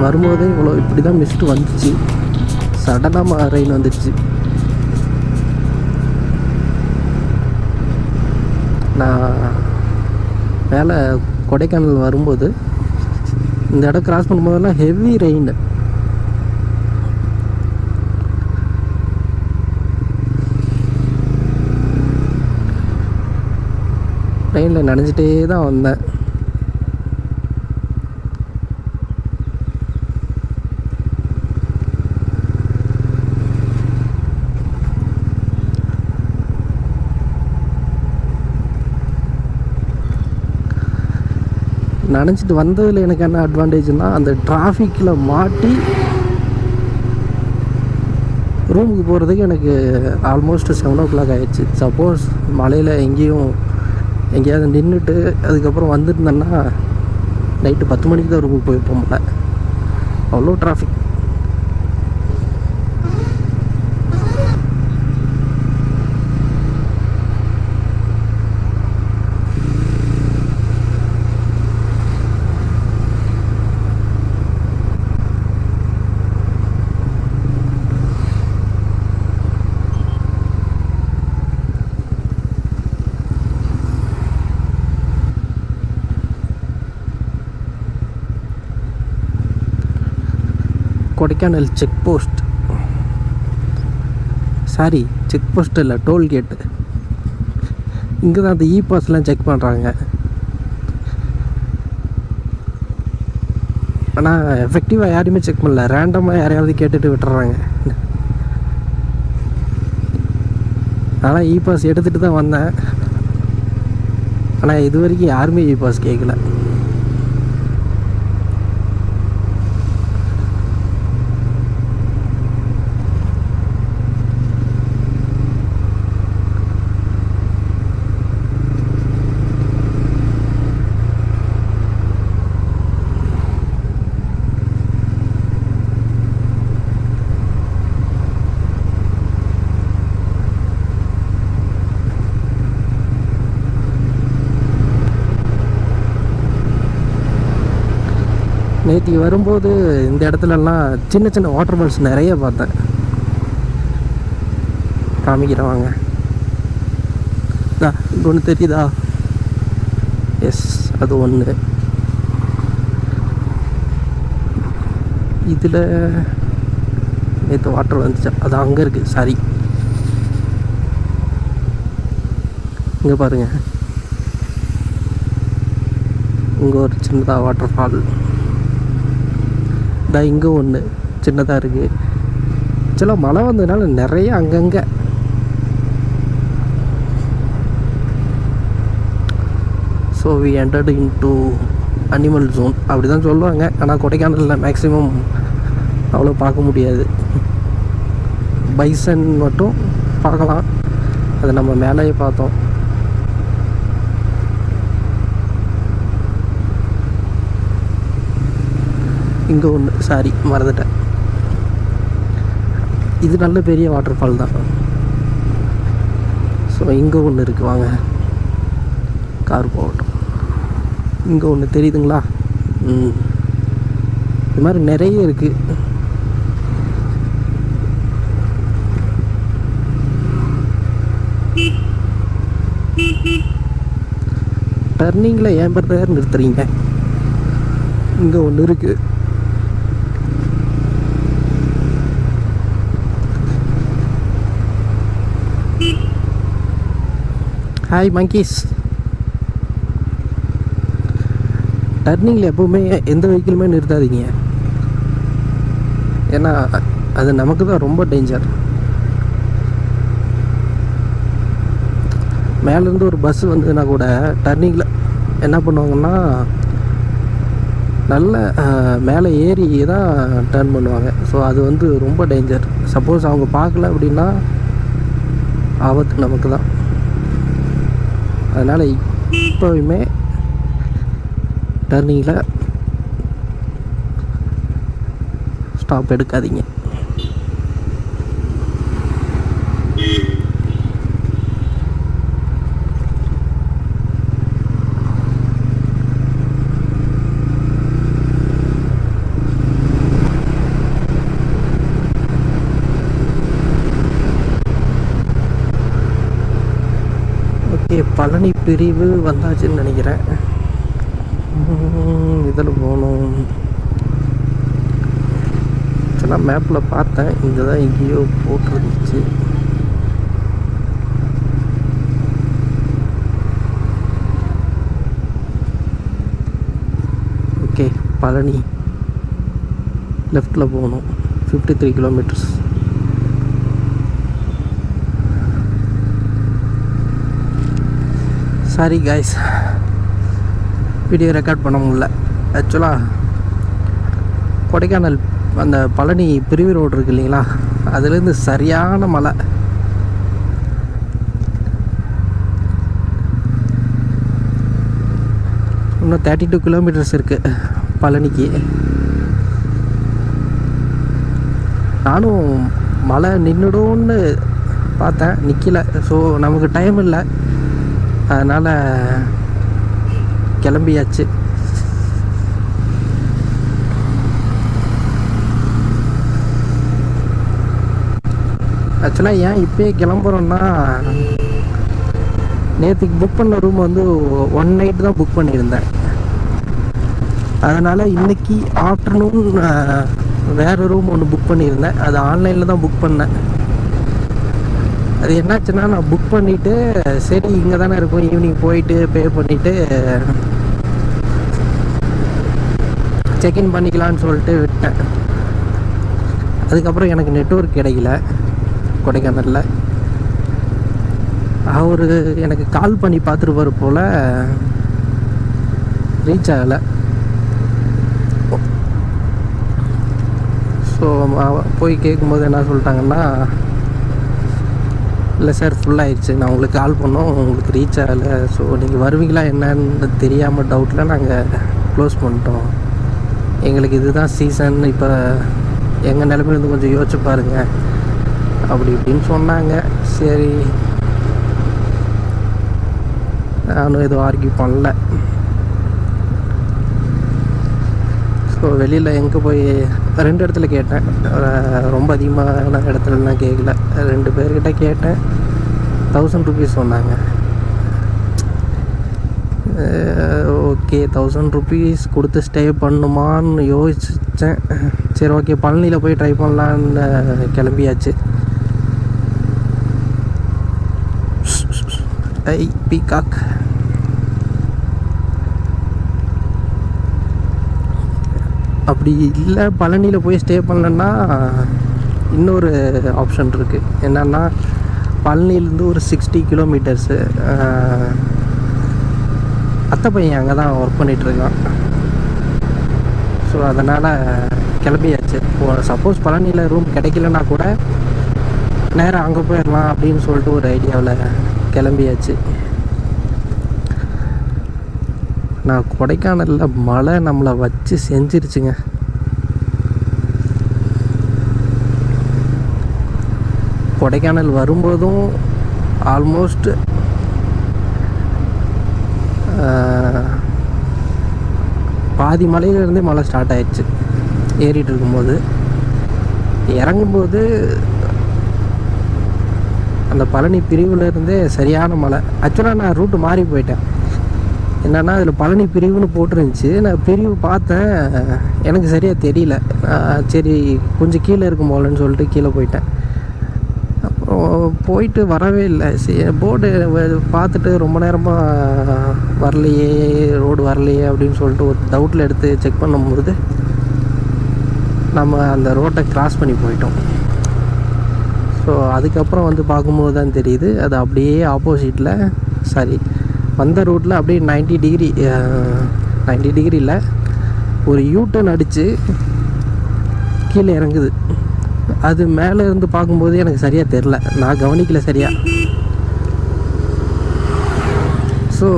வரும்போதே இவ்வளோ இப்படி தான் மிஸ்ட்டு வந்துச்சு. சடனாக ரெயின் வந்துடுச்சு. நான் மேலே கொடைக்கானல் வரும்போது இந்த இடம் கிராஸ் பண்ணும்போதெல்லாம் ஹெவி ரெயின். ரெயினில் நனைஞ்சிட்டே தான் வந்தேன். நனைஞ்சிட்டு வந்ததில் எனக்கு என்ன அட்வான்டேஜ்னால், அந்த டிராஃபிக்கில் மாட்டி ரூமுக்கு போகிறதுக்கு எனக்கு ஆல்மோஸ்ட் 7 o'clock ஆகிடுச்சு. சப்போஸ் மலையில் எங்கேயாவது நின்றுட்டு அதுக்கப்புறம் வந்துருந்தேன்னா நைட்டு 10 மணிக்கு தான் ரூமுக்கு போயிருப்போம் போல. அவ்வளோ traffic. Kodaikanal check post, sorry check post இல்லை, டோல்கேட்டு. இங்கே தான் அந்த பாஸ்லாம் செக் பண்ணுறாங்க. ஆனால் எஃபெக்டிவாக யாரையுமே செக் பண்ணல, ரேண்டமாக யாரையாவது கேட்டுட்டு விட்டுறாங்க. ஆனால் பாஸ் எடுத்துகிட்டு தான் வந்தேன். ஆனால் இது வரைக்கும் யாருமே பாஸ் கேட்கல. நேற்று வரும்போது இந்த இடத்துலலாம் சின்ன சின்ன வாட்டர் ஃபால்ஸ் நிறைய பார்த்தேன். காமிக்கிறவாங்க. இங்கே ஒன்று தெரியுதா? எஸ், அது ஒன்று. இதில் நேற்று வாட்டர் வந்துச்சா, அது அங்கே இருக்குது. சாரி, இங்கே பாருங்கள், இங்கே ஒரு சின்னதாக வாட்டர் ஃபால். இங்கே ஒன்று சின்னதாக இருக்குது. ஆக்சுவலாக மழை வந்ததுனால நிறைய அங்கங்கே. So we entered into animal zone அப்படி தான் சொல்லுவாங்க. ஆனால் கொடைக்கானலில் மேக்ஸிமம் அவ்வளோ பார்க்க முடியாது. பைசன் மட்டும் பார்க்கலாம், அதை நம்ம மேலேயே பார்த்தோம். இங்கே ஒன்று, சாரி மறந்துட்டேன். இது நல்ல பெரிய வாட்டர் ஃபால் தான். ஸோ இங்கே ஒன்று இருக்குது, வாங்க கார் போகட்டும். இங்கே ஒன்று தெரியுதுங்களா? இது மாதிரி நிறைய இருக்குது. டர்னிங்கில் ஏன் பிரதர் நிறுத்துறீங்க? இங்கே ஒன்று இருக்குது. Hi monkeys. டர்னிங்கில் எப்போவுமே எந்த வெஹிக்கிளுமே நிறுத்தாதீங்க. ஏன்னா அது நமக்கு தான் ரொம்ப டேஞ்சர். மேலேருந்து ஒரு பஸ் வந்ததுன்னா கூட டர்னிங்கில் என்ன பண்ணுவாங்கன்னா நல்ல மேலே ஏறி தான் டர்ன் பண்ணுவாங்க. ஸோ அது வந்து ரொம்ப டேஞ்சர். சப்போஸ் அவங்க பார்க்கல அப்படின்னா ஆபத்து நமக்கு தான். அதனால் இப்போவுமே டர்னிங்கில் ஸ்டாப் எடுக்காதீங்க. பழனி பிரிவு வந்தாச்சுன்னு நினைக்கிறேன். இதில் போகணும். ஆக்சுவலாக மேப்பில் பார்த்தேன், இங்கே தான் எங்கேயோ போட்டிருந்துச்சு. ஓகே, பழனி லெஃப்டில் போகணும். 53 kilometres. Sorry guys, video record பண்ண முடியல. ஆக்சுவலாக கொடைக்கானல் அந்த பழனி பிரிவு ரோடு இருக்குது இல்லைங்களா, அதுலேருந்து சரியான மலை. இன்னும் 32 கிலோமீட்டர்ஸ் இருக்குது பழனிக்கு. நானும் மழை நின்றுடும்னு பார்த்தேன், நிற்கலை. ஸோ நமக்கு டைம் இல்லை, அதனால் கிளம்பியாச்சு. ஆக்சுவலாக ஏன் இப்போயே கிளம்புறோன்னா, நேற்றுக்கு புக் பண்ண ரூம் வந்து 1 நைட் தான் புக் பண்ணியிருந்தேன். அதனால் இன்றைக்கி ஆஃப்டர்நூன் வேறு ரூம் ஒன்று புக் பண்ணியிருந்தேன். அது ஆன்லைனில் தான் புக் பண்ணேன். அது என்னாச்சுன்னா, நான் புக் பண்ணிவிட்டு சரி இங்கே தானே இருக்கும், ஈவினிங் போயிட்டு பே பண்ணிவிட்டு செக்இன் பண்ணிக்கலான்னு சொல்லிட்டு விட்டேன். அதுக்கப்புறம் எனக்கு நெட்வொர்க் கிடைக்கல கொடைக்கானலில். அவர் எனக்கு கால் பண்ணி பார்த்துருப்பார் போல், ரீச் ஆகலை. ஸோ போய் கேட்கும்போது என்ன சொல்லிட்டாங்கன்னா, இல்லை சார் ஃபுல்லாகிடுச்சு, நான் உங்களுக்கு கால் பண்ணோம், உங்களுக்கு ரீச் ஆகலை. ஸோ நீங்கள் வருவீங்களா என்னன்னு தெரியாமல் டவுட்டில் நாங்கள் க்ளோஸ் பண்ணிட்டோம். எங்களுக்கு இதுதான் சீசன், இப்போ எங்கள் நிலைமையிலேருந்து கொஞ்சம் யோசிச்சு பாருங்கள் அப்படி இப்படின்னு சொன்னாங்க. சரி, நானும் எதுவும் ஆர்கியூ பண்ணல. ஸோ வெளியில் எங்கே போய் 2 இடத்துல கேட்டேன், ரொம்ப அதிகமான இடத்துலலாம் கேட்கல. 2 பேர்கிட்ட கேட்டேன், 1000 ருபீஸ் சொன்னாங்க. ஓகே, 1000 ருபீஸ் கொடுத்து ஸ்டே பண்ணுமான்னு யோசித்தேன். சரி ஓகே, பழனியில் போய் ட்ரை பண்ணலான்னு கிளம்பியாச்சு. பீகாக். அப்படி இல்லை பழனியில் போய் ஸ்டே பண்ணலன்னா இன்னொரு ஆப்ஷன் இருக்குது. என்னென்னா, பழனிலேருந்து ஒரு 60 கிலோமீட்டர்ஸு அத்தை பையன் அங்கே தான் ஒர்க் பண்ணிகிட்ருக்கான். ஸோ அதனால் கிளம்பியாச்சு. சப்போஸ் பழனியில் ரூம் கிடைக்கலன்னா கூட நேராக அங்கே போயிடலாம் அப்படின்னு சொல்லிட்டு ஒரு ஐடியாவில் கிளம்பியாச்சு. நான் கொடைக்கானலில் மழை நம்மளை வச்சு செஞ்சிருச்சுங்க. கொடைக்கானல் வரும்போதும் ஆல்மோஸ்ட் பாதி மலையிலேருந்தே மழை ஸ்டார்ட் ஆயிடுச்சு. ஏறிட்டு இருக்கும்போது, இறங்கும்போது அந்த பழனி பிரிவுலேருந்தே சரியான மழை. ஆக்சுவலாக நான் ரூட்டு மாறி போயிட்டேன். என்னென்னா, அதில் பழனி பிரிவுன்னு போட்டிருந்துச்சு. நான் பிரிவு பார்த்தேன், எனக்கு சரியாக தெரியல. சரி கொஞ்சம் கீழே இருக்கும் போலன்னு சொல்லிட்டு கீழே போயிட்டேன். அப்புறம் போயிட்டு வரவே இல்லை. போர்டு பார்த்துட்டு ரொம்ப நேரமாக வரலையே, ரோடு வரலையே அப்படின்னு சொல்லிட்டு ஒரு டவுட்டில் எடுத்து செக் பண்ணும்போது நம்ம அந்த ரோட்டை கிராஸ் பண்ணி போயிட்டோம். ஸோ அதுக்கப்புறம் வந்து பார்க்கும்போது தான் தெரியுது, அது அப்படியே ஆப்போசிட்டில், சாரி வந்த ரூட்டில் அப்படியே 90 டிகிரியில் ஒரு யூட்டர்ன் அடித்து கீழே இறங்குது. அது மேலே இருந்து பார்க்கும்போது எனக்கு சரியாக தெரில, நான் கவனிக்கல சரியாக. ஸோ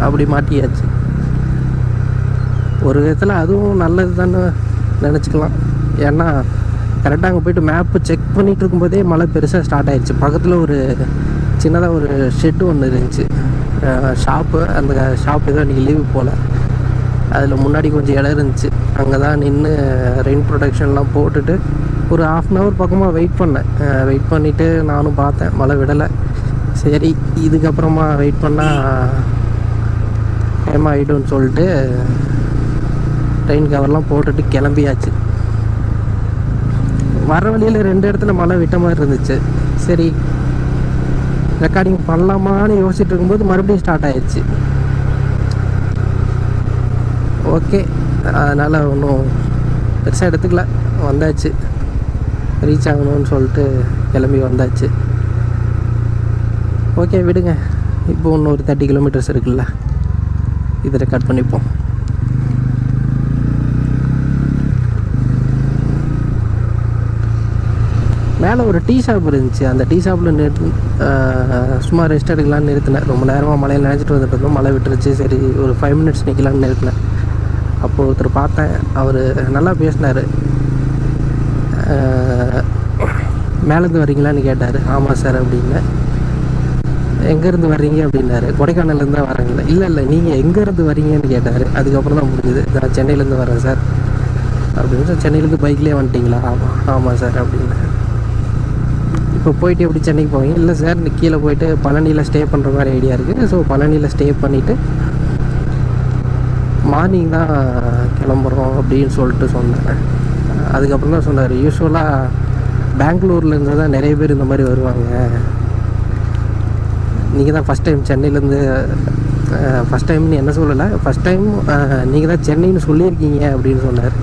அப்படி மாட்டியாச்சு. ஒரு விதத்தில் அதுவும் நல்லது தானே நினச்சிக்கலாம். ஏன்னா கரெக்டாக அங்கே போய்ட்டு மேப்பு செக் பண்ணிகிட்டு இருக்கும்போதே மழை பெருசாக ஸ்டார்ட் ஆகிடுச்சு. பக்கத்தில் ஒரு சின்னதாக ஒரு ஷெட்டு ஒன்று இருந்துச்சு, ஷாப்பு. அந்த ஷாப்பு ஏதோ இன்றைக்கி லீவு போல். அதில் முன்னாடி கொஞ்சம் இடம் இருந்துச்சு. அங்கே தான் நின்று ரெயின் ப்ரொடெக்ஷன்லாம் போட்டுட்டு ஒரு 1/2 hour பக்கமாக வெயிட் பண்ணேன். வெயிட் பண்ணிவிட்டு நானும் பார்த்தேன், மழை விடலை. சரி இதுக்கப்புறமா வெயிட் பண்ணால் டைம் ஆகிடும்னு சொல்லிட்டு ட்ரெயின் கவர்லாம் போட்டுட்டு கிளம்பியாச்சு. வர வழியில் 2 இடத்துல மழை விட்ட மாதிரி இருந்துச்சு. சரி ரெக்கார்டிங் பண்ணலாமான்னு யோசிச்சுட்டு இருக்கும்போது மறுபடியும் ஸ்டார்ட் ஆயிடுச்சு. ஓகே, அதனால் ஒன்றும் பெருசாக எடுத்துக்கல, வந்தாச்சு. ரீச் ஆகணும்னு சொல்லிட்டு கிளம்பி வந்தாச்சு. ஓகே விடுங்க, இப்போ இன்னும் ஒரு 30 கிலோமீட்டர்ஸ் இருக்குல்ல, இதை ரெக்கார்ட் பண்ணிப்போம். மேலே ஒரு டீ ஷாப் இருந்துச்சு. அந்த டீ ஷாப்பில் சும்மா ரெஸ்ட் எடுக்கலான்னு நிறுத்தினேன். ரொம்ப நேரமாக மழையில் நினச்சிட்டு வந்துட்டு இருந்தோம். மழை விட்டுருச்சு. சரி ஒரு 5 மினிட்ஸ் நிற்கலான்னு நிறுத்தினேன். அப்போது ஒருத்தர் பார்த்தேன், அவர் நல்லா பேசினார். மேலேருந்து வர்றீங்களான்னு கேட்டார். ஆமாம் சார் அப்படின்னு. எங்கேருந்து வர்றீங்க அப்படின்னாரு. கொடைக்கானல்லேருந்து தான் வரேங்களா? இல்லை நீங்கள் எங்கேருந்து வரீங்கன்னு கேட்டார். அதுக்கப்புறம் தான் முடிஞ்சுது. நான் சென்னையிலேருந்து வரேன் சார் அப்படின்னு. சார் சென்னையிலேருந்து பைக்லேயே வந்துட்டிங்களா? ஆமாம் சார் அப்படின்னு. இப்போ போயிட்டு எப்படி சென்னைக்கு போவீங்க? இல்லை சார் கீழே போயிட்டு பழனியில் ஸ்டே பண்ணுற மாதிரி ஐடியா இருக்குது. ஸோ பழனியில் ஸ்டே பண்ணிவிட்டு மார்னிங் தான் கிளம்புறோம் அப்படின்னு சொல்லிட்டு சொன்னேன். அதுக்கப்புறம் தான் சொன்னார், யூஸ்வலாக பெங்களூர்லேருந்து தான் நிறைய பேர் இந்த மாதிரி வருவாங்க. நீங்கள் தான் ஃபஸ்ட் டைம் சென்னையிலேருந்து, ஃபஸ்ட் டைம்னு என்ன சொல்லலை, ஃபஸ்ட் டைம் நீங்கள் தான் சென்னைன்னு சொல்லியிருக்கீங்க அப்படின்னு சொன்னார்.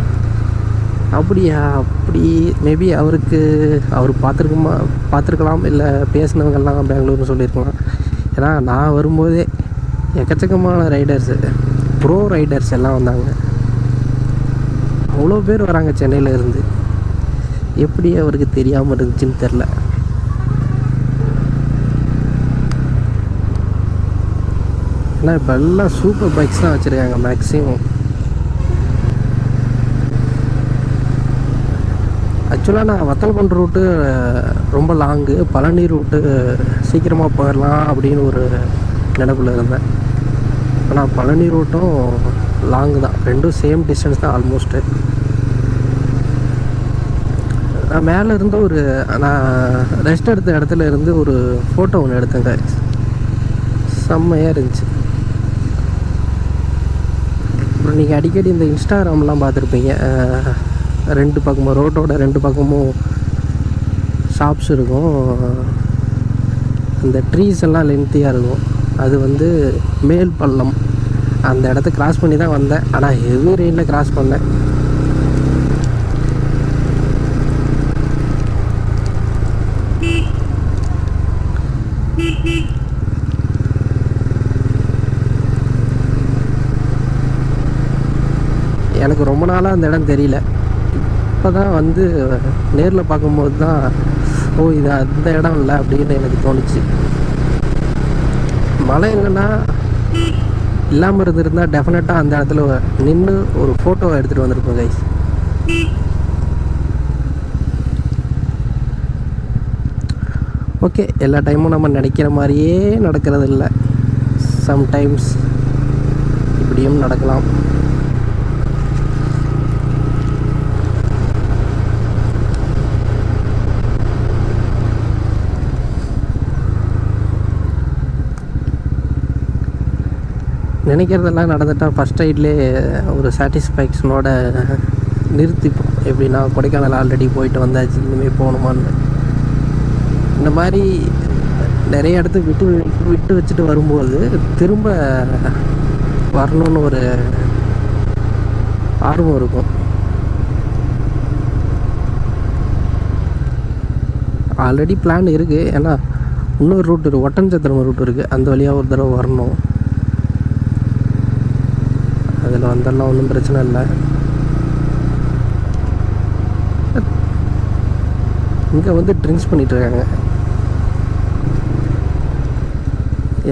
அப்படியா? அப்படி மேபி அவர் பார்த்துருக்கலாம், இல்லை பேசினவங்கெல்லாம் பெங்களூர்னு சொல்லியிருக்கலாம். ஏன்னா நான் வரும்போதே எக்கச்சக்கமான ரைடர்ஸு, ப்ரோ ரைடர்ஸ் எல்லாம் வந்தாங்க. அவ்வளோ பேர் வராங்க சென்னையில் இருந்து. எப்படி அவருக்கு தெரியாமல் இருந்துச்சுன்னு தெரில. ஏன்னா இப்போ எல்லாம் சூப்பர் பைக்ஸ் தான் வச்சுருக்காங்க மேக்ஸிமம். ஆக்சுவலாக நான் வத்தலகுண்டு ரூட்டு ரொம்ப லாங்கு, பழனி ரூட்டு சீக்கிரமாக போயிடலாம் அப்படின்னு ஒரு நினைப்பில் இருந்தேன். ஆனால் பழனி ரூட்டும் லாங்கு தான், ரெண்டும் சேம் டிஸ்டன்ஸ் தான் ஆல்மோஸ்ட்டு. நான் மேலே இருந்து நான் ரெஸ்ட் எடுத்த இடத்துல இருந்து ஒரு ஃபோட்டோ ஒன்று எடுத்தேங்க. செம்மையாக இருந்துச்சு. அப்புறம் நீங்கள் அடிக்கடி இந்த இன்ஸ்டாகிராம்லாம் பார்த்துருப்பீங்க. 2 பக்கமும் ரோட்டோட 2 பக்கமும் ஷாப்ஸ் இருக்கும். அந்த ட்ரீஸ் எல்லாம் லென்த்தியாக இருக்கும். அது மேல் பள்ளம். அந்த இடத்த கிராஸ் பண்ணி தான் வந்தேன். ஆனால் ஹெவி ரெயினில் கிராஸ் பண்ணேன். எனக்கு ரொம்ப நாளாக அந்த இடம் தெரியல. இப்போ தான் நேரில் பார்க்கும்போது தான், ஓ இது அந்த இடம் இல்லை அப்படின்னு எனக்கு தோணுச்சு. மழை இல்லைன்னா இல்லாமல் இருந்திருந்தால் டெஃபினட்டாக அந்த இடத்துல நின்று ஒரு ஃபோட்டோவை எடுத்துகிட்டு வந்திருப்போம் கைஸ். ஓகே, எல்லா டைமும் நம்ம நினைக்கிற மாதிரியே நடக்கிறது இல்லை. சம்டைம்ஸ் இப்படியும் நடக்கலாம். நினைக்கிறதெல்லாம் நடந்துட்டால் ஃபஸ்ட் ரைட்லேயே ஒரு சாட்டிஸ்ஃபேக்ஷனோட நிறுத்திப்போம். எப்படின்னா கொடைக்கானல் ஆல்ரெடி போயிட்டு வந்தாச்சு, இனிமேல் போகணுமான்னு. இந்த மாதிரி நிறைய இடத்த விட்டு வச்சுட்டு வரும்போது திரும்ப வரணுன்னு ஒரு ஆர்வம் இருக்கும். ஆல்ரெடி பிளான் இருக்குது. ஏன்னா இன்னொரு ரூட் இருக்குது, ஒட்டன்சத்திரம் ரூட் இருக்குது. அந்த வழியாக ஒரு தடவை வரணும். அதில் வந்தெல்லாம் ஒன்றும் பிரச்சனை இல்லை. இங்கே ட்ரிங்க்ஸ் பண்ணிகிட்ருக்காங்க.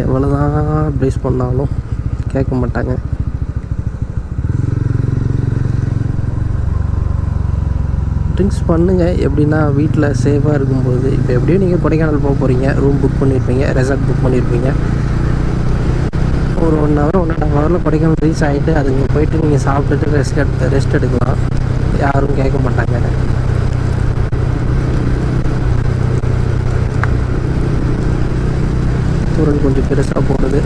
எவ்வளோ தான் அட்வைஸ் பண்ணாலும் கேட்க மாட்டாங்க. ட்ரிங்க்ஸ் பண்ணுங்கள். எப்படின்னா வீட்டில் சேஃபாக இருக்கும்போது. இப்போ எப்படியும் நீங்கள் கொடைக்கானல் போக போகிறீங்க, ரூம் புக் பண்ணியிருப்பீங்க, ரெசார்ட் புக் பண்ணியிருப்பீங்க. ஒரு 1 ஹவர் 1.5 ஹவரில் கொடைக்கானல் ரீச் ஆகிட்டு அதுங்க போயிட்டு நீங்கள் சாப்பிட்டுட்டு ரெஸ்ட் எடுக்கலாம். யாரும் கேட்க மாட்டாங்க. சூரன் கொஞ்சம் பெருசாக போடுது.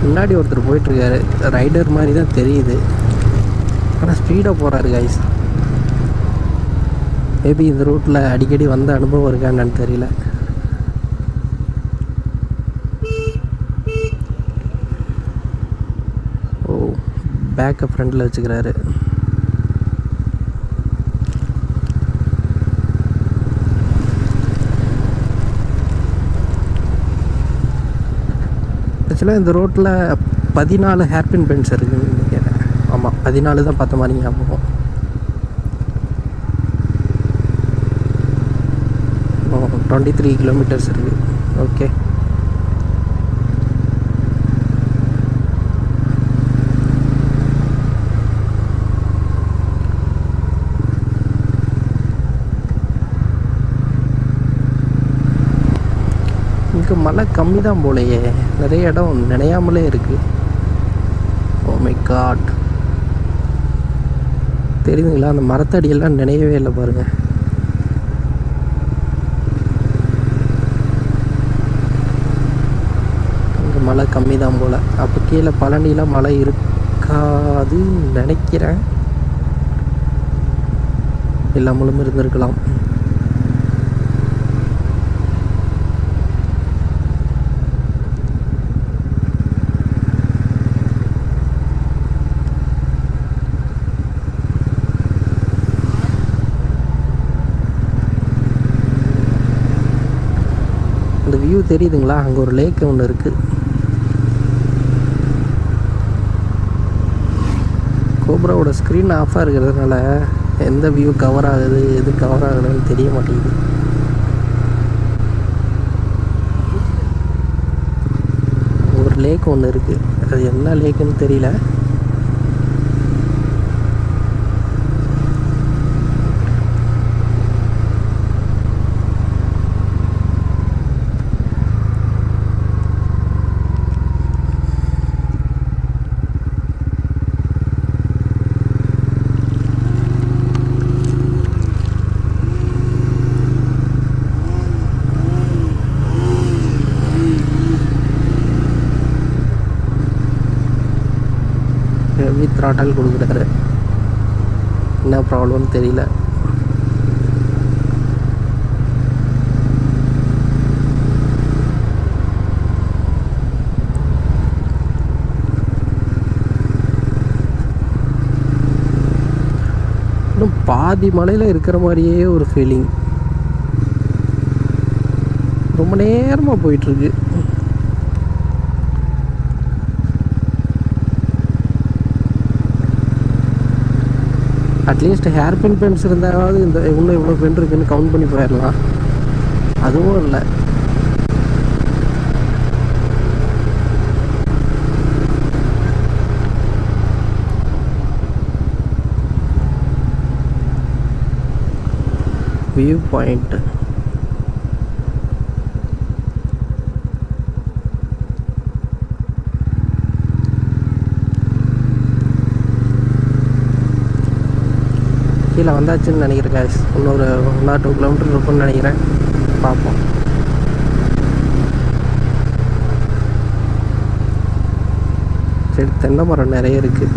முன்னாடி ஒருத்தர் போயிட்டுருக்காரு, ரைடர் மாதிரி தான் தெரியுது, ஆனால் ஸ்பீடாக போகிறாரு கைஸ். மேபி இந்த ரூட்டில் அடிக்கடி வந்த அனுபவம் இருக்கா என்னன்னு தெரியல. ஓ, பேக்கை ஃப்ரண்டில் வச்சுக்கிறாரு. ஆக்சுவலாக இந்த ரோட்டில் 14 ஹேர்பின் பென்ஸ் இருக்குதுன்னு நினைக்கிறேன். ஆமாம், 14 தான் பார்த்த மாதிரி ஞாபகம். 23 கிலோமீட்டர்ஸ் இருக்குது. ஓகே, இங்கே மழை கம்மி தான் போலையே, நிறைய இடம் நினையாமலே இருக்குது. ஓ மை காட், தெரியுதுங்களா? அந்த மரத்தடியெல்லாம் நினையவே இல்லை பாருங்கள். இங்கே மழை கம்மி தான் போல். அப்போ கீழே பழனியில் மழை இருக்காதுன்னு நினைக்கிறேன், இல்லாமலும் இருந்திருக்கலாம். அந்த வியூ தெரியுதுங்களா? அங்கே ஒரு லேக் ஒன்று இருக்குது. கோப்ராவோட ஸ்க்ரீன் ஆஃபாக இருக்கிறதுனால எந்த வியூ கவர் ஆகுது எது கவர் ஆகுதுன்னு தெரிய மாட்டேங்குது. ஒரு லேக் ஒன்று இருக்குது, அது என்ன லேக்குன்னு தெரியல. ஹெவி த்ராட்டல் கொடுக்குறாரு, என்ன ப்ராப்ளம்னு தெரியல. இன்னும் பாதி மலையில் இருக்கிற மாதிரியே ஒரு ஃபீலிங். ரொம்ப நேரமாக போயிட்டுருக்கு. அட்லீஸ்ட் ஹேர்பின் பென்ஸ் இருந்தாவது இந்த இன்னும் இவ்வளோ பென் இருக்குன்னு கவுண்ட் பண்ணி போயிடலாம். அதுவும் இல்லை. வியூ பாயிண்ட் கீழே வந்தாச்சுன்னு நினைக்கிறேன் guys. இன்னொரு 1 or 2 கிலோமீட்டர் இருக்கும்னு நினைக்கிறேன், பார்ப்போம். சரி, தென்னை மரம் நிறைய இருக்குது.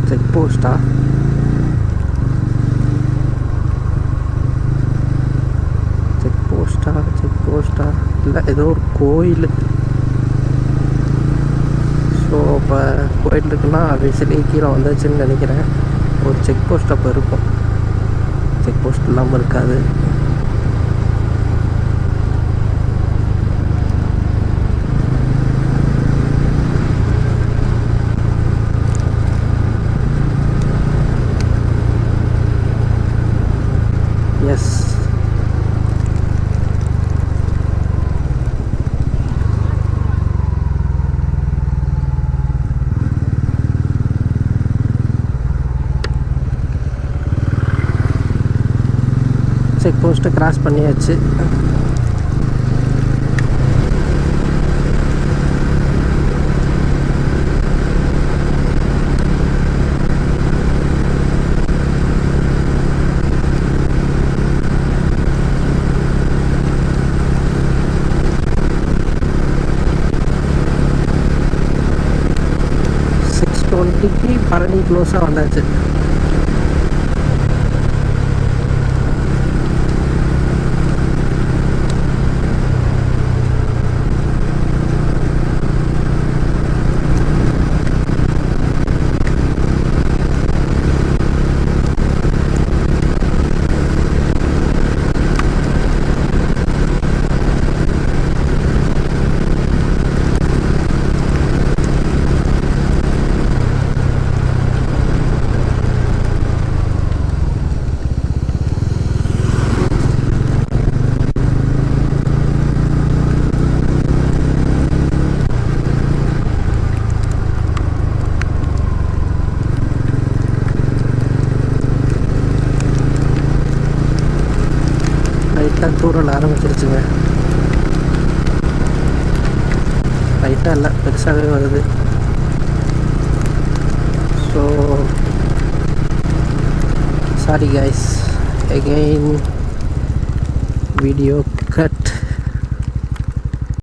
செக் போஸ்டா? செக் போஸ்டா இல்லை, ஏதோ ஒரு கோயில். ஸோ இப்போ கோயில் இருக்குன்னா விசிலி கீழே வந்தாச்சுன்னு நினைக்கிறேன். ஒரு செக் போஸ்ட் அப்போ இருக்கும், செக் போஸ்ட் இல்லாமல் இருக்காது. போஸ்ட்டை கிராஸ் பண்ணியாச்சு. பழனி க்ளோஸாக வந்தாச்சு. லைட்டாக தூரல் ஆரம்பிச்சிருச்சுங்க. லைட்டாக இல்லை, பெருசாகவே வருது. So sorry guys, again video cut.